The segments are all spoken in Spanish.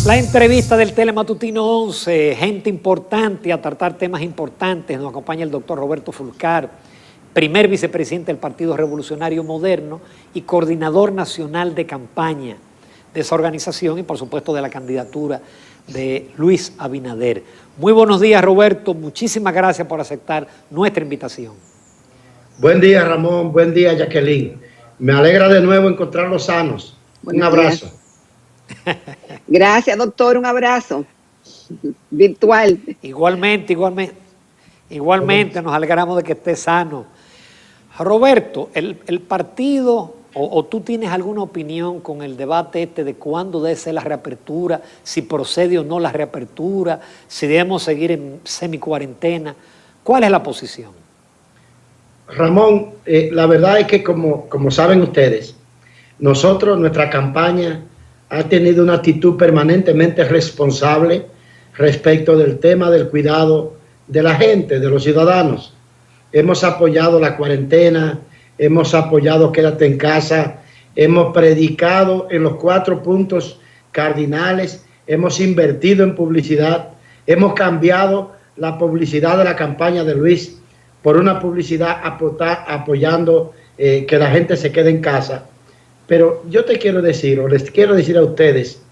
La entrevista del Telematutino 11, gente importante a tratar temas importantes. Nos acompaña el doctor Roberto Fulcar, primer vicepresidente del Partido Revolucionario Moderno y coordinador nacional de campaña de esa organización y por supuesto de la candidatura de Luis Abinader. Muy buenos días, Roberto. Muchísimas gracias por aceptar nuestra invitación. Buen día, Ramón. Buen día, Jacqueline. Me alegra de nuevo encontrarlos sanos. Un abrazo. Gracias, doctor. Un abrazo virtual. Igualmente nos alegramos de que esté sano. Roberto, el partido, o tú tienes alguna opinión con el debate de cuándo debe ser la reapertura, si procede o no la reapertura, si debemos seguir en semicuarentena. ¿Cuál es la posición? Ramón, la verdad es que como saben ustedes, nuestra campaña ha tenido una actitud permanentemente responsable respecto del tema del cuidado de la gente, de los ciudadanos. Hemos apoyado la cuarentena, hemos apoyado quédate en casa, hemos predicado en los 4 puntos cardinales, hemos invertido en publicidad, hemos cambiado la publicidad de la campaña de Luis por una publicidad apoyando que la gente se quede en casa. Pero yo te quiero decir, o les quiero decir a ustedes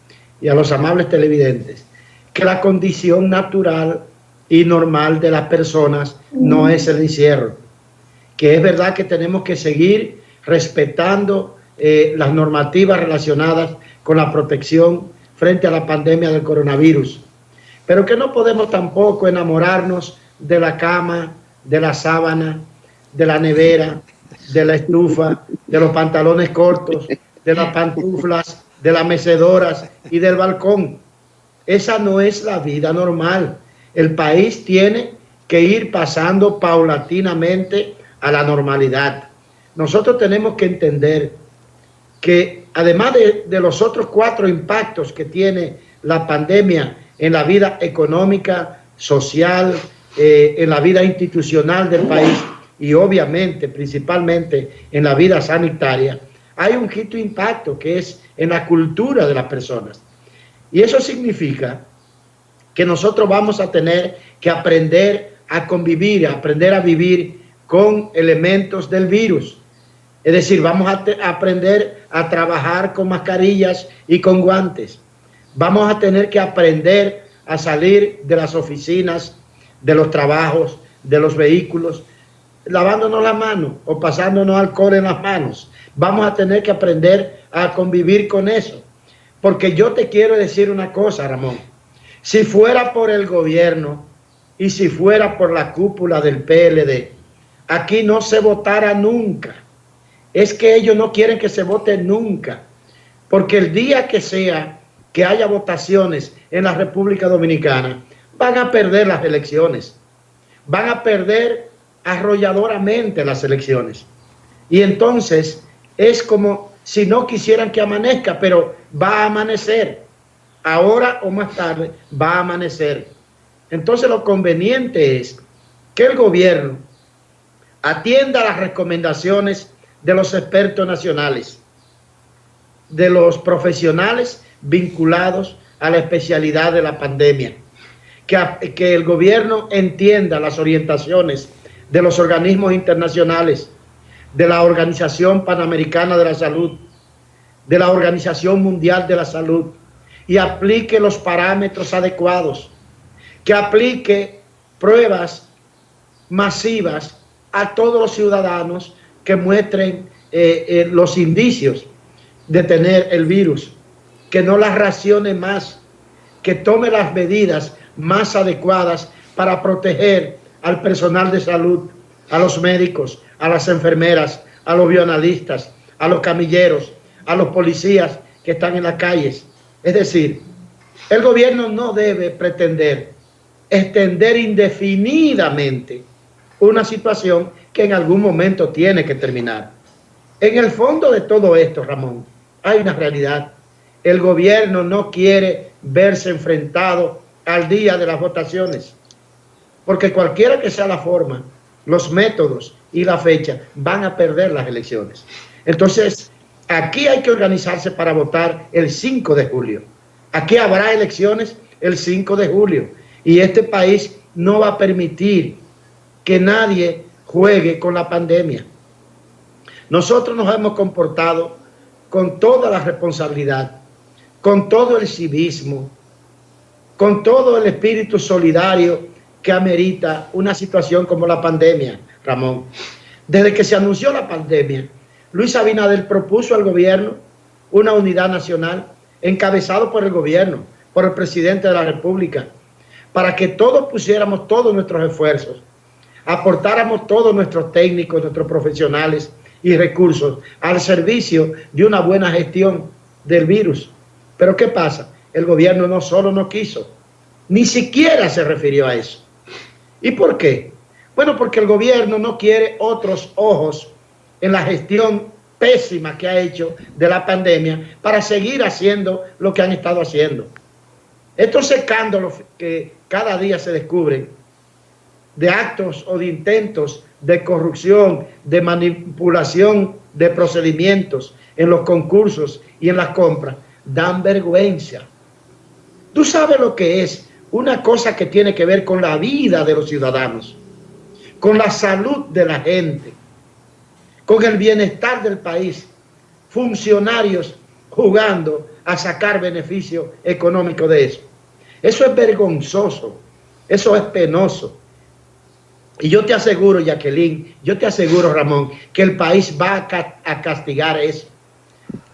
y a los amables televidentes, que la condición natural y normal de las personas no es el encierro. Que es verdad que tenemos que seguir respetando las normativas relacionadas con la protección frente a la pandemia del coronavirus. Pero que no podemos tampoco enamorarnos de la cama, de la sábana, de la nevera, de la estufa, de los pantalones cortos, de las pantuflas, de las mecedoras y del balcón. Esa no es la vida normal. El país tiene que ir pasando paulatinamente a la normalidad. Nosotros tenemos que entender que además de los otros 4 impactos que tiene la pandemia en la vida económica, social, en la vida institucional del país, y obviamente, principalmente en la vida sanitaria, hay un quinto impacto que es en la cultura de las personas. Y eso significa que nosotros vamos a tener que aprender a convivir, aprender a vivir con elementos del virus. Es decir, vamos a aprender a trabajar con mascarillas y con guantes. Vamos a tener que aprender a salir de las oficinas, de los trabajos, de los vehículos, lavándonos las manos o pasándonos alcohol en las manos. Vamos a tener que aprender a convivir con eso. Porque yo te quiero decir una cosa, Ramón. Si fuera por el gobierno y si fuera por la cúpula del PLD, aquí no se votara nunca. Es que ellos no quieren que se vote nunca. Porque el día que sea que haya votaciones en la República Dominicana, van a perder las elecciones. Van a perder arrolladoramente las elecciones. Y entonces es como si no quisieran que amanezca, pero va a amanecer. Ahora o más tarde va a amanecer. Entonces lo conveniente es que el gobierno atienda las recomendaciones de los expertos nacionales, de los profesionales vinculados a la especialidad de la pandemia, que el gobierno entienda las orientaciones de los organismos internacionales, de la Organización Panamericana de la Salud, de la Organización Mundial de la Salud, y aplique los parámetros adecuados, que aplique pruebas masivas a todos los ciudadanos que muestren los indicios de tener el virus, que no las racione más, que tome las medidas más adecuadas para proteger al personal de salud, a los médicos, a las enfermeras, a los bioanalistas, a los camilleros, a los policías que están en las calles. Es decir, el gobierno no debe pretender extender indefinidamente una situación que en algún momento tiene que terminar. En el fondo de todo esto, Ramón, hay una realidad. El gobierno no quiere verse enfrentado al día de las votaciones, porque cualquiera que sea la forma, los métodos y la fecha, van a perder las elecciones. Entonces, aquí hay que organizarse para votar el 5 de julio. Aquí habrá elecciones el 5 de julio y este país no va a permitir que nadie juegue con la pandemia. Nosotros nos hemos comportado con toda la responsabilidad, con todo el civismo, con todo el espíritu solidario que amerita una situación como la pandemia, Ramón. Desde que se anunció la pandemia, Luis Abinader propuso al gobierno una unidad nacional encabezado por el gobierno, por el presidente de la República, para que todos pusiéramos todos nuestros esfuerzos, aportáramos todos nuestros técnicos, nuestros profesionales y recursos al servicio de una buena gestión del virus. Pero ¿qué pasa? El gobierno no solo no quiso, ni siquiera se refirió a eso. ¿Y por qué? Bueno, porque el gobierno no quiere otros ojos en la gestión pésima que ha hecho de la pandemia para seguir haciendo lo que han estado haciendo. Estos escándalos que cada día se descubren de actos o de intentos de corrupción, de manipulación de procedimientos en los concursos y en las compras, dan vergüenza. Tú sabes lo que es una cosa que tiene que ver con la vida de los ciudadanos, con la salud de la gente, con el bienestar del país, funcionarios jugando a sacar beneficio económico de eso. Eso es vergonzoso, eso es penoso. Y yo te aseguro, Jacqueline, yo te aseguro, Ramón, que el país va a castigar eso.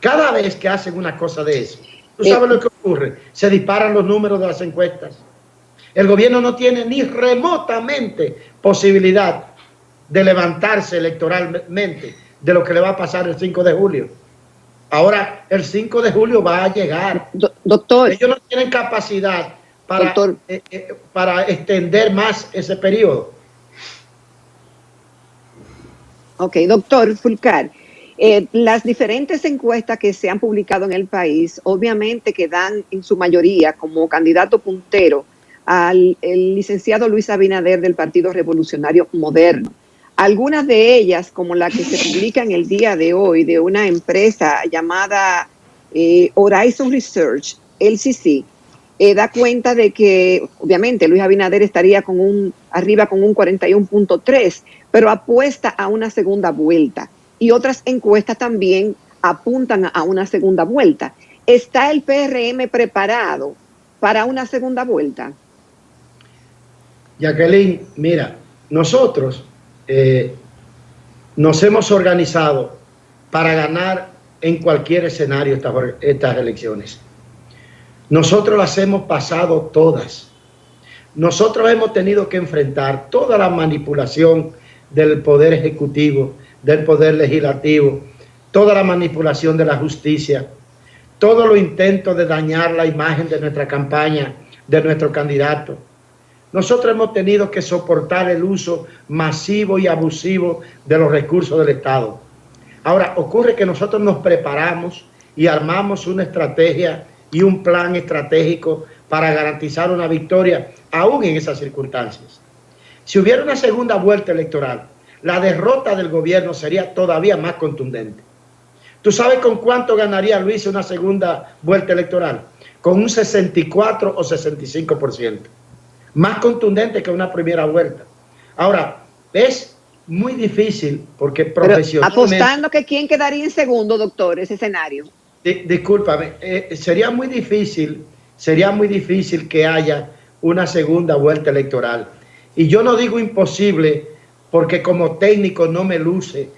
Cada vez que hacen una cosa de eso, ¿tú sabes lo que ocurre? Se disparan los números de las encuestas. El gobierno no tiene ni remotamente posibilidad de levantarse electoralmente de lo que le va a pasar el 5 de julio. Ahora, el 5 de julio va a llegar. Doctor. Ellos no tienen capacidad para extender más ese periodo. Ok, doctor Fulcar, las diferentes encuestas que se han publicado en el país, obviamente que dan en su mayoría como candidato puntero al licenciado Luis Abinader del Partido Revolucionario Moderno. Algunas de ellas, como la que se publica en el día de hoy de una empresa llamada Horizon Research, LCC, da cuenta de que obviamente Luis Abinader estaría arriba con un 41.3, pero apuesta a una segunda vuelta. Y otras encuestas también apuntan a una segunda vuelta. ¿Está el PRM preparado para una segunda vuelta? Jacqueline, mira, nosotros nos hemos organizado para ganar en cualquier escenario estas elecciones. Nosotros las hemos pasado todas. Nosotros hemos tenido que enfrentar toda la manipulación del poder ejecutivo, del poder legislativo, toda la manipulación de la justicia, todos los intentos de dañar la imagen de nuestra campaña, de nuestro candidato. Nosotros hemos tenido que soportar el uso masivo y abusivo de los recursos del Estado. Ahora, ocurre que nosotros nos preparamos y armamos una estrategia y un plan estratégico para garantizar una victoria, aún en esas circunstancias. Si hubiera una segunda vuelta electoral, la derrota del gobierno sería todavía más contundente. ¿Tú sabes con cuánto ganaría Luis una segunda vuelta electoral? Con un 64 o 65%. Más contundente que una primera vuelta. Ahora, es muy difícil porque profesionalmente... Apostando que quién quedaría en segundo, doctor, ese escenario. Discúlpame, sería muy difícil que haya una segunda vuelta electoral. Y yo no digo imposible porque como técnico no me luce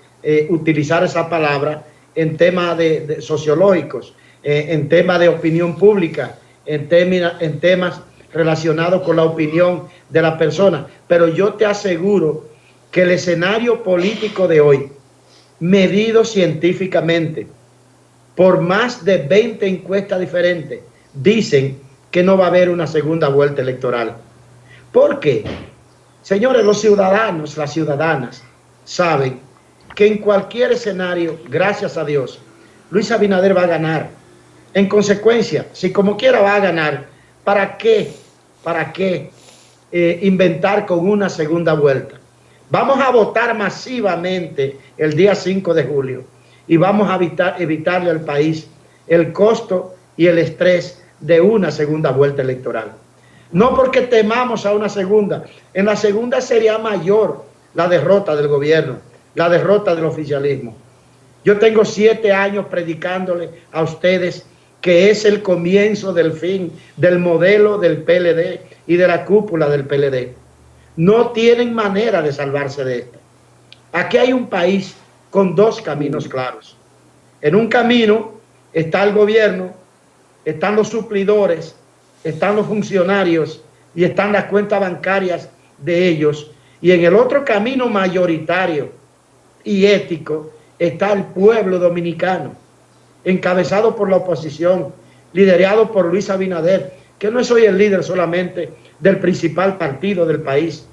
utilizar esa palabra en temas sociológicos, en temas de opinión pública, en temas relacionados con la opinión de la persona. Pero yo te aseguro que el escenario político de hoy, medido científicamente, por más de 20 encuestas diferentes, dicen que no va a haber una segunda vuelta electoral. ¿Por qué? Señores, los ciudadanos, las ciudadanas, saben que en cualquier escenario, gracias a Dios, Luis Abinader va a ganar. En consecuencia, si como quiera va a ganar, ¿para qué inventar con una segunda vuelta? Vamos a votar masivamente el día 5 de julio y vamos a evitarle al país el costo y el estrés de una segunda vuelta electoral. No porque temamos a una segunda. En la segunda sería mayor la derrota del gobierno, la derrota del oficialismo. Yo tengo 7 años predicándole a ustedes que es el comienzo del fin del modelo del PLD y de la cúpula del PLD. No tienen manera de salvarse de esto. Aquí hay un país con 2 caminos claros. En un camino está el gobierno, están los suplidores, están los funcionarios y están las cuentas bancarias de ellos. Y en el otro camino mayoritario y ético está el pueblo dominicano, encabezado por la oposición, liderado por Luis Abinader, que no es hoy el líder solamente del principal partido del país,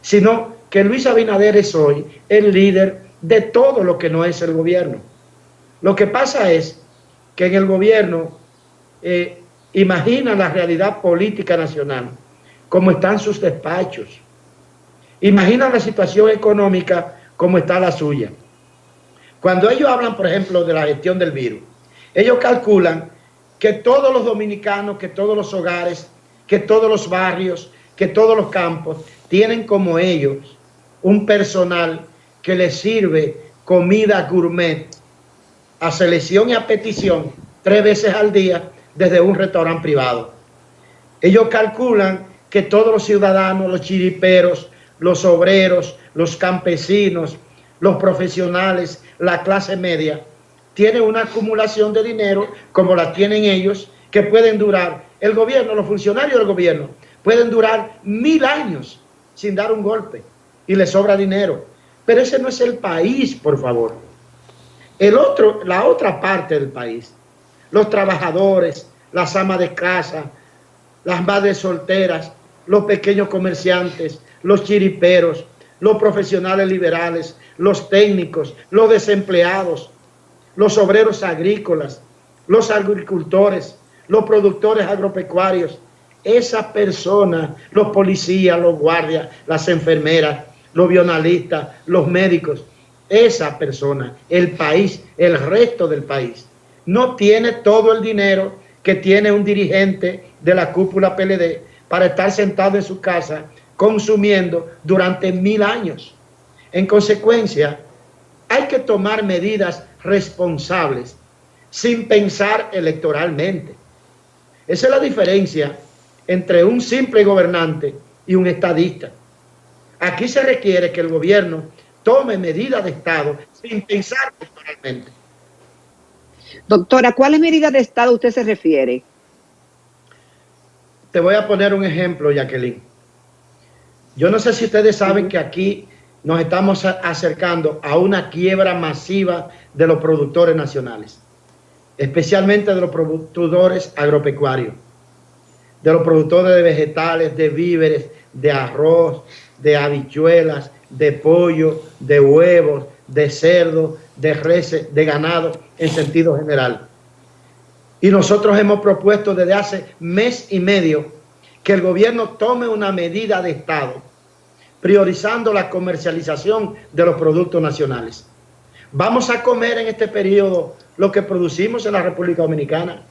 sino que Luis Abinader es hoy el líder de todo lo que no es el gobierno. Lo que pasa es que en el gobierno imaginan la realidad política nacional como están sus despachos, imaginan la situación económica como está la suya. Cuando ellos hablan, por ejemplo, de la gestión del virus, ellos calculan que todos los dominicanos, que todos los hogares, que todos los barrios, que todos los campos tienen como ellos un personal que les sirve comida gourmet a selección y a petición 3 veces al día desde un restaurante privado. Ellos calculan que todos los ciudadanos, los chiriperos, los obreros, los campesinos, los profesionales, la clase media, tienen una acumulación de dinero como la tienen ellos, que pueden durar, el gobierno, los funcionarios del gobierno, pueden durar 1000 años sin dar un golpe y les sobra dinero. Pero ese no es el país, por favor. La otra parte del país, los trabajadores, las amas de casa, las madres solteras, los pequeños comerciantes, los chiriperos, los profesionales liberales, los técnicos, los desempleados, los obreros agrícolas, los agricultores, los productores agropecuarios, esas personas, los policías, los guardias, las enfermeras, los bionalistas, los médicos, esa persona, el país, el resto del país, no tiene todo el dinero que tiene un dirigente de la cúpula PLD para estar sentado en su casa consumiendo durante 1000 años. En consecuencia, hay que tomar medidas responsables sin pensar electoralmente. Esa es la diferencia entre un simple gobernante y un estadista. Aquí se requiere que el gobierno tome medidas de Estado sin pensar electoralmente. Doctora, ¿a cuáles medidas de Estado usted se refiere? Te voy a poner un ejemplo, Jacqueline. Yo no sé si ustedes saben que aquí nos estamos acercando a una quiebra masiva de los productores nacionales, especialmente de los productores agropecuarios, de los productores de vegetales, de víveres, de arroz, de habichuelas, de pollo, de huevos, de cerdo, de reses, de ganado en sentido general. Y nosotros hemos propuesto desde hace mes y medio que el gobierno tome una medida de Estado priorizando la comercialización de los productos nacionales. Vamos a comer en este periodo lo que producimos en la República Dominicana.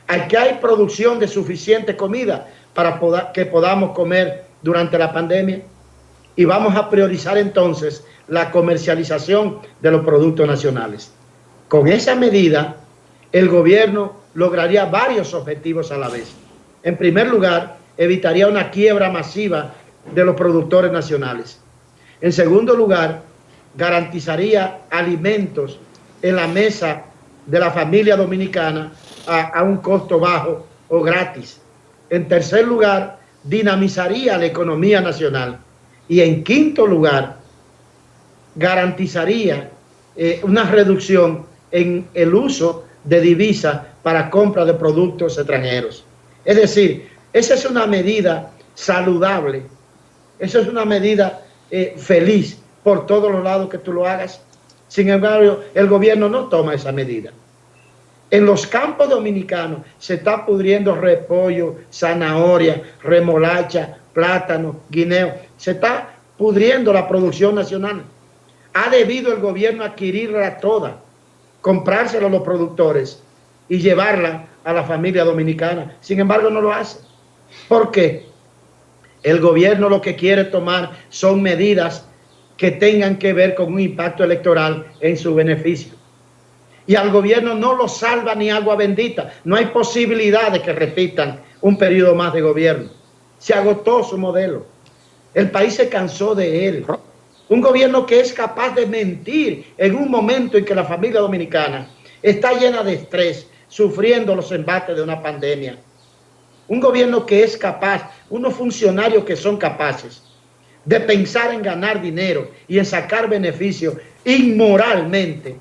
Aquí hay producción de suficiente comida para que podamos comer durante la pandemia, y vamos a priorizar entonces la comercialización de los productos nacionales. Con esa medida, el gobierno lograría varios objetivos a la vez. En primer lugar, evitaría una quiebra masiva de los productores nacionales. En segundo lugar, garantizaría alimentos en la mesa de la familia dominicana a un costo bajo o gratis. En tercer lugar, dinamizaría la economía nacional. Y en quinto lugar, garantizaría una reducción en el uso de divisas para compra de productos extranjeros. Es decir, esa es una medida saludable, esa es una medida feliz por todos los lados que tú lo hagas. Sin embargo, el gobierno no toma esa medida. En los campos dominicanos se está pudriendo repollo, zanahoria, remolacha, plátano, guineo. Se está pudriendo la producción nacional. Ha debido el gobierno adquirirla toda, comprársela a los productores y llevarla a la familia dominicana. Sin embargo, no lo hace. ¿Por qué? El gobierno lo que quiere tomar son medidas que tengan que ver con un impacto electoral en su beneficio. Y al gobierno no lo salva ni agua bendita. No hay posibilidad de que repitan un periodo más de gobierno. Se agotó su modelo. El país se cansó de él. Un gobierno que es capaz de mentir en un momento en que la familia dominicana está llena de estrés, sufriendo los embates de una pandemia. Un gobierno que es capaz, unos funcionarios que son capaces de pensar en ganar dinero y en sacar beneficios inmoralmente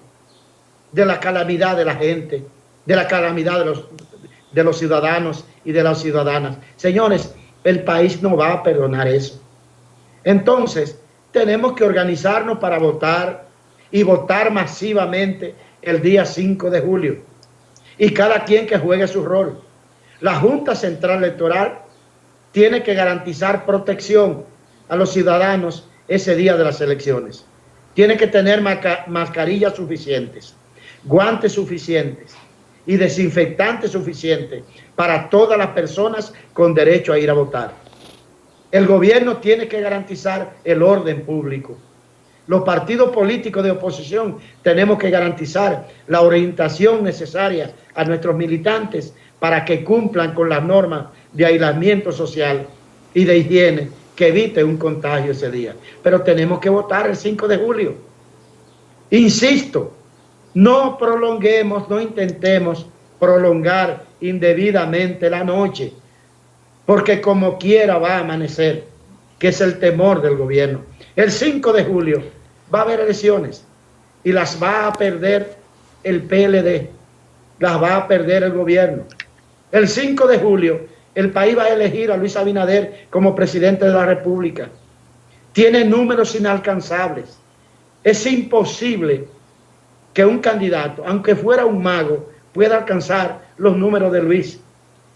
de la calamidad de la gente, de la calamidad de los ciudadanos y de las ciudadanas. Señores, el país no va a perdonar eso. Entonces, tenemos que organizarnos para votar y votar masivamente el día 5 de julio. Y cada quien que juegue su rol. La Junta Central Electoral tiene que garantizar protección a los ciudadanos ese día de las elecciones. Tiene que tener mascarillas suficientes, guantes suficientes y desinfectantes suficientes para todas las personas con derecho a ir a votar. El gobierno tiene que garantizar el orden público. Los partidos políticos de oposición tenemos que garantizar la orientación necesaria a nuestros militantes para que cumplan con las normas de aislamiento social y de higiene que evite un contagio ese día. Pero tenemos que votar el 5 de julio. Insisto, no prolonguemos, no intentemos prolongar indebidamente la noche, porque como quiera va a amanecer, que es el temor del gobierno. El 5 de julio va a haber elecciones y las va a perder el PLD, las va a perder el gobierno. El 5 de julio el país va a elegir a Luis Abinader como presidente de la República. Tiene números inalcanzables. Es imposible que un candidato, aunque fuera un mago, pueda alcanzar los números de Luis.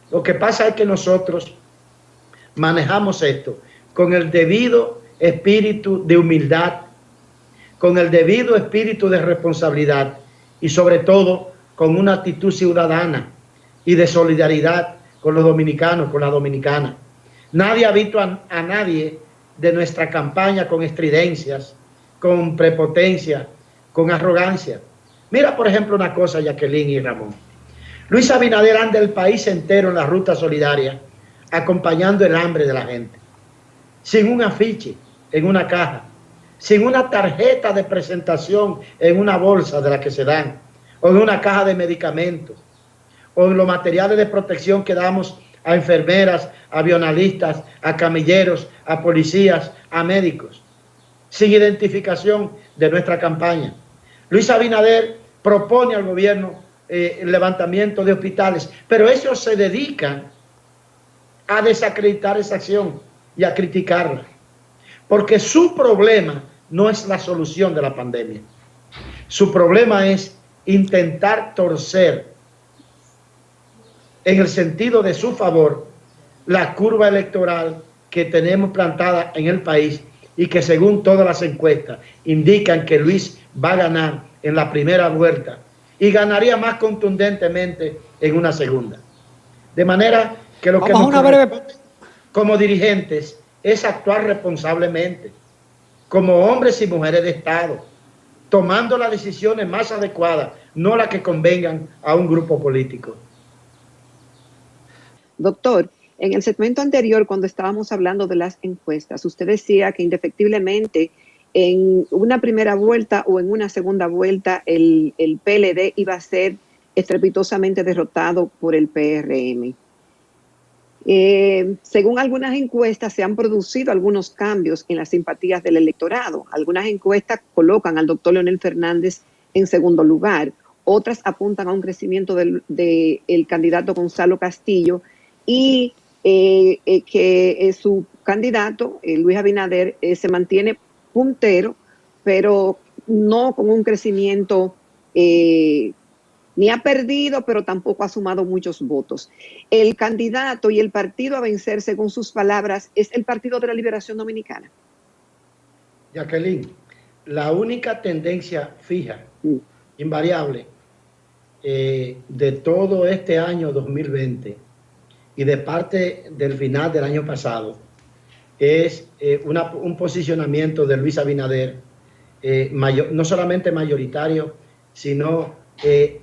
Lo que pasa es que nosotros manejamos esto con el debido espíritu de humildad, con el debido espíritu de responsabilidad y sobre todo con una actitud ciudadana y de solidaridad con los dominicanos, con la dominicana. Nadie ha visto a nadie de nuestra campaña con estridencias, con prepotencia, con arrogancia. Mira, por ejemplo, una cosa, Jacqueline y Ramón. Luis Abinader anda el país entero en la ruta solidaria, acompañando el hambre de la gente, sin un afiche en una caja, sin una tarjeta de presentación en una bolsa de la que se dan, o en una caja de medicamentos, o en los materiales de protección que damos a enfermeras, a avionalistas, a camilleros, a policías, a médicos, sin identificación de nuestra campaña. Luis Abinader propone al gobierno el levantamiento de hospitales, pero ellos se dedican a desacreditar esa acción y a criticarla, porque su problema no es la solución de la pandemia. Su problema es intentar torcer en el sentido de su favor la curva electoral que tenemos plantada en el país y que según todas las encuestas indican que Luis va a ganar en la primera vuelta y ganaría más contundentemente en una segunda. De manera que lo que nos corresponde como dirigentes es actuar responsablemente, como hombres y mujeres de Estado, tomando las decisiones más adecuadas, no las que convengan a un grupo político. Doctor, en el segmento anterior, cuando estábamos hablando de las encuestas, usted decía que indefectiblemente en una primera vuelta o en una segunda vuelta el PLD iba a ser estrepitosamente derrotado por el PRM. Según algunas encuestas, se han producido algunos cambios en las simpatías del electorado. Algunas encuestas colocan al doctor Leonel Fernández en segundo lugar. Otras apuntan a un crecimiento del candidato Gonzalo Castillo y que su candidato, Luis Abinader, se mantiene puntero, pero no con un crecimiento, ni ha perdido, pero tampoco ha sumado muchos votos. El candidato y el partido a vencer, según sus palabras, es el Partido de la Liberación Dominicana. Jacqueline, la única tendencia fija, invariable, de todo este año 2020 y de parte del final del año pasado es un posicionamiento de Luis Abinader no solamente mayoritario, sino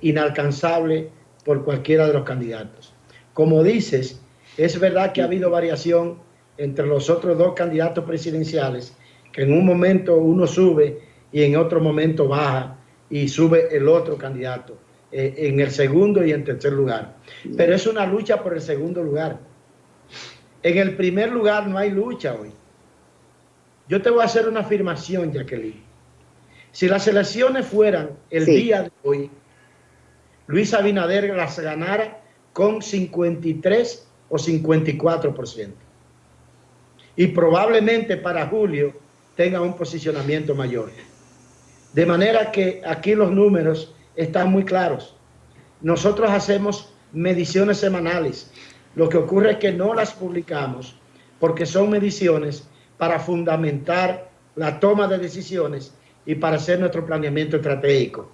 inalcanzable por cualquiera de los candidatos. Como dices, es verdad que ha habido variación entre los otros dos candidatos presidenciales, que en un momento uno sube y en otro momento baja y sube el otro candidato en el segundo y en tercer lugar. Pero es una lucha por el segundo lugar. En el primer lugar no hay lucha hoy. Yo te voy a hacer una afirmación, Jacqueline. Si las elecciones fueran el día de hoy, Luis Abinader las ganara con 53 o 54%. Y probablemente para julio tenga un posicionamiento mayor. De manera que aquí los números están muy claros. Nosotros hacemos mediciones semanales. Lo que ocurre es que no las publicamos porque son mediciones para fundamentar la toma de decisiones y para hacer nuestro planeamiento estratégico,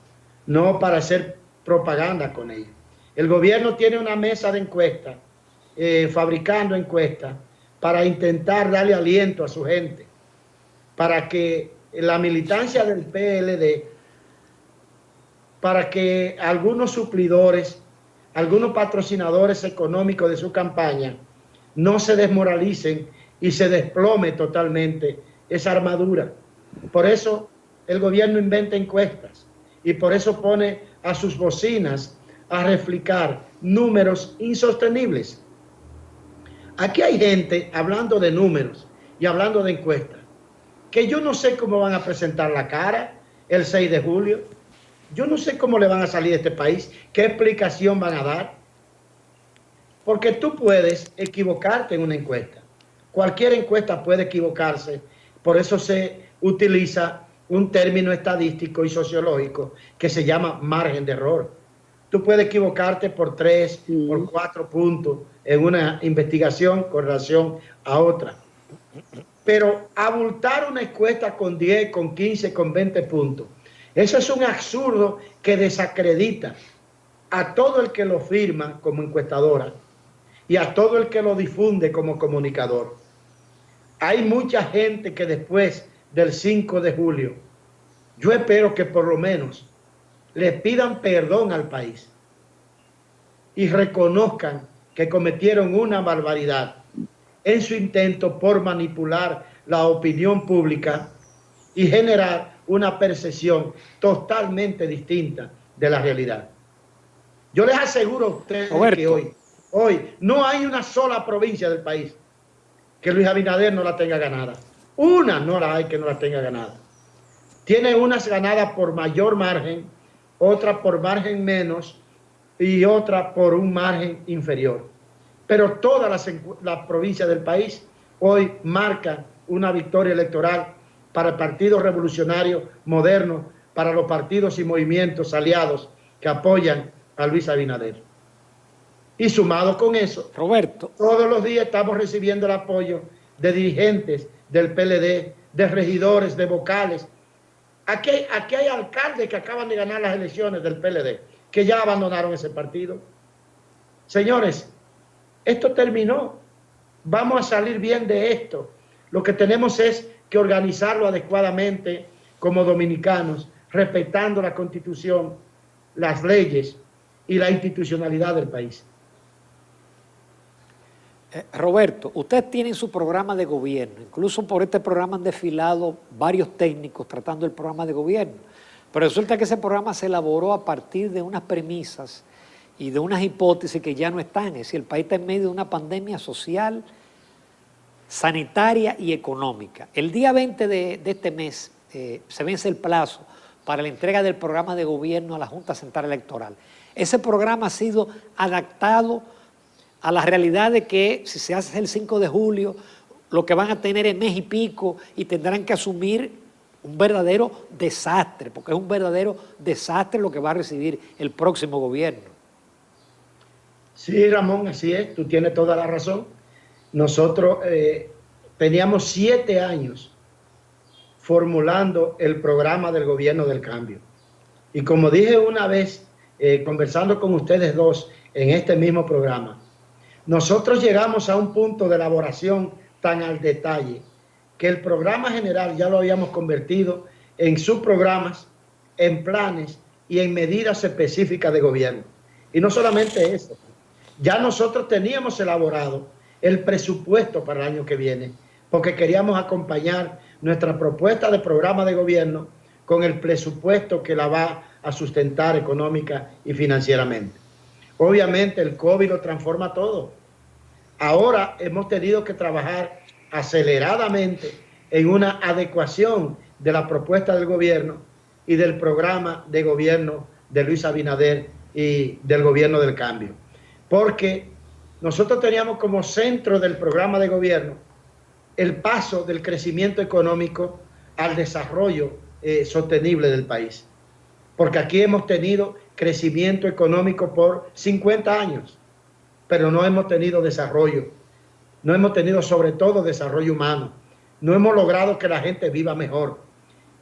no para hacer propaganda con ello. El gobierno tiene una mesa de encuestas, fabricando encuestas, para intentar darle aliento a su gente, para que la militancia del PLD, para que algunos suplidores, algunos patrocinadores económicos de su campaña no se desmoralicen y se desplome totalmente esa armadura. Por eso el gobierno inventa encuestas y por eso pone a sus bocinas a replicar números insostenibles. Aquí hay gente hablando de números y hablando de encuestas que yo no sé cómo van a presentar la cara el 6 de julio. Yo no sé cómo le van a salir a este país, qué explicación van a dar. Porque tú puedes equivocarte en una encuesta. Cualquier encuesta puede equivocarse. Por eso se utiliza un término estadístico y sociológico que se llama margen de error. Tú puedes equivocarte por 3, por 4 puntos en una investigación con relación a otra. Pero abultar una encuesta con 10, con 15, con 20 puntos, eso es un absurdo que desacredita a todo el que lo firma como encuestadora y a todo el que lo difunde como comunicador. Hay mucha gente que después del 5 de julio, yo espero que por lo menos le pidan perdón al país y reconozcan que cometieron una barbaridad en su intento por manipular la opinión pública y generar una percepción totalmente distinta de la realidad. Yo les aseguro a ustedes que hoy no hay una sola provincia del país que Luis Abinader no la tenga ganada. Una no la hay que no la tenga ganada. Tiene unas ganadas por mayor margen, otra por margen menos y otra por un margen inferior. Pero todas las provincias del país hoy marcan una victoria electoral para el Partido Revolucionario Moderno, para los partidos y movimientos aliados que apoyan a Luis Abinader. Y sumado con eso, Roberto, todos los días estamos recibiendo el apoyo de dirigentes del PLD, de regidores, de vocales. Aquí hay alcaldes que acaban de ganar las elecciones del PLD, que ya abandonaron ese partido. Señores, esto terminó. Vamos a salir bien de esto. Lo que tenemos es que organizarlo adecuadamente como dominicanos, respetando la Constitución, las leyes y la institucionalidad del país. Roberto, ustedes tienen su programa de gobierno, incluso por este programa han desfilado varios técnicos tratando el programa de gobierno, pero resulta que ese programa se elaboró a partir de unas premisas y de unas hipótesis que ya no están, es decir, el país está en medio de una pandemia social, sanitaria y económica. El día 20 de este mes se vence el plazo para la entrega del programa de gobierno a la Junta Central Electoral. Ese programa ha sido adaptado a la realidad de que si se hace el 5 de julio, lo que van a tener es mes y pico y tendrán que asumir un verdadero desastre, porque es un verdadero desastre lo que va a recibir el próximo gobierno. Sí, Ramón, así es, tú tienes toda la razón. Nosotros teníamos 7 años formulando el programa del gobierno del cambio. Y como dije una vez conversando con ustedes dos en este mismo programa, nosotros llegamos a un punto de elaboración tan al detalle que el programa general ya lo habíamos convertido en subprogramas, en planes y en medidas específicas de gobierno. Y no solamente eso, ya nosotros teníamos elaborado el presupuesto para el año que viene, porque queríamos acompañar nuestra propuesta de programa de gobierno con el presupuesto que la va a sustentar económica y financieramente. Obviamente el COVID lo transforma todo. Ahora hemos tenido que trabajar aceleradamente en una adecuación de la propuesta del gobierno y del programa de gobierno de Luis Abinader y del gobierno del cambio. Porque nosotros teníamos como centro del programa de gobierno el paso del crecimiento económico al desarrollo sostenible del país. Porque aquí hemos tenido crecimiento económico por 50 años, pero no hemos tenido desarrollo. No hemos tenido sobre todo desarrollo humano. No hemos logrado que la gente viva mejor.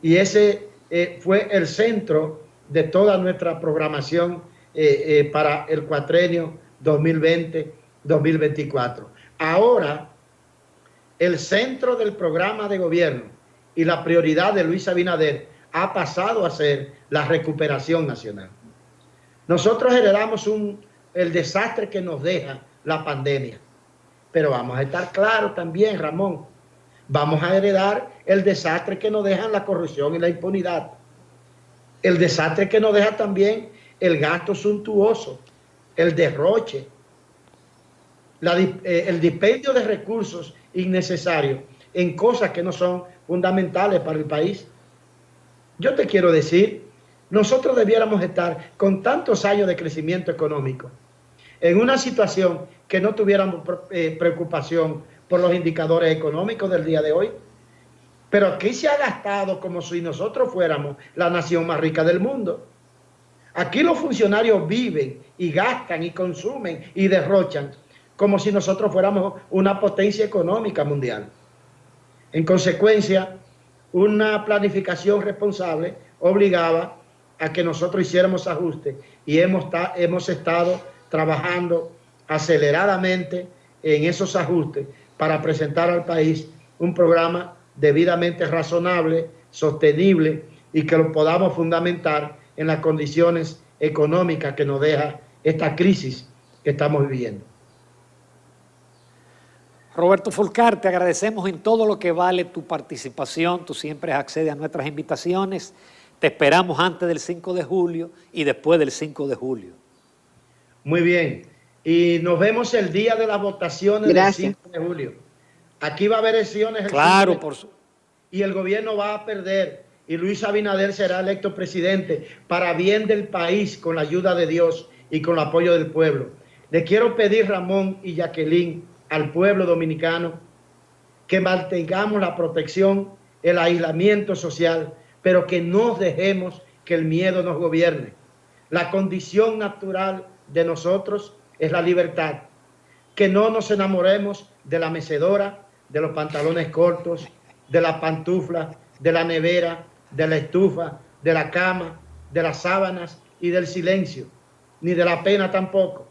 Y ese fue el centro de toda nuestra programación para el cuatrenio 2020-2024. Ahora, el centro del programa de gobierno y la prioridad de Luis Abinader ha pasado a ser la recuperación nacional. Nosotros heredamos el desastre que nos deja la pandemia, pero vamos a estar claros también, Ramón, vamos a heredar el desastre que nos dejan la corrupción y la impunidad, el desastre que nos deja también el gasto suntuoso, el derroche, el dispendio de recursos innecesarios en cosas que no son fundamentales para el país. Yo te quiero decir, nosotros debiéramos estar con tantos años de crecimiento económico en una situación que no tuviéramos preocupación por los indicadores económicos del día de hoy. Pero aquí se ha gastado como si nosotros fuéramos la nación más rica del mundo. Aquí los funcionarios viven y gastan y consumen y derrochan como si nosotros fuéramos una potencia económica mundial. En consecuencia, una planificación responsable obligaba a que nosotros hiciéramos ajustes y hemos estado trabajando aceleradamente en esos ajustes para presentar al país un programa debidamente razonable, sostenible y que lo podamos fundamentar en las condiciones económicas que nos deja esta crisis que estamos viviendo. Roberto Fulcar, te agradecemos en todo lo que vale tu participación. Tú siempre accedes a nuestras invitaciones. Te esperamos antes del 5 de julio y después del 5 de julio. Muy bien. Y nos vemos el día de las votaciones. Gracias. Del 5 de julio. Aquí va a haber elecciones. Claro, y el gobierno va a perder. Y Luis Abinader será electo presidente para bien del país, con la ayuda de Dios y con el apoyo del pueblo. Le quiero pedir, Ramón y Jacqueline, al pueblo dominicano, que mantengamos la protección, el aislamiento social, pero que no dejemos que el miedo nos gobierne. La condición natural de nosotros es la libertad. Que no nos enamoremos de la mecedora, de los pantalones cortos, de las pantuflas, de la nevera, de la estufa, de la cama, de las sábanas y del silencio, ni de la pena tampoco.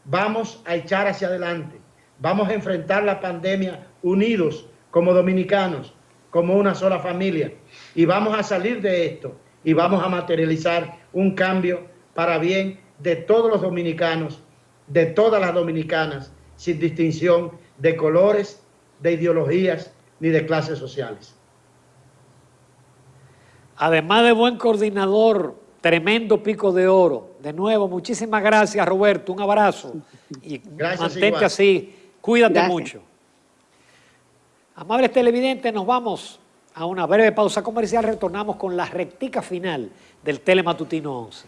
Vamos a echar hacia adelante. Vamos a enfrentar la pandemia unidos como dominicanos, como una sola familia. Y vamos a salir de esto y vamos a materializar un cambio para bien de todos los dominicanos, de todas las dominicanas, sin distinción de colores, de ideologías ni de clases sociales. Además de buen coordinador, tremendo pico de oro. De nuevo, muchísimas gracias, Roberto. Un abrazo. Y gracias, mantente igual. Así. Cuídate Gracias. Mucho. Amables televidentes, nos vamos a una breve pausa comercial. Retornamos con la rectica final del Telematutino 11.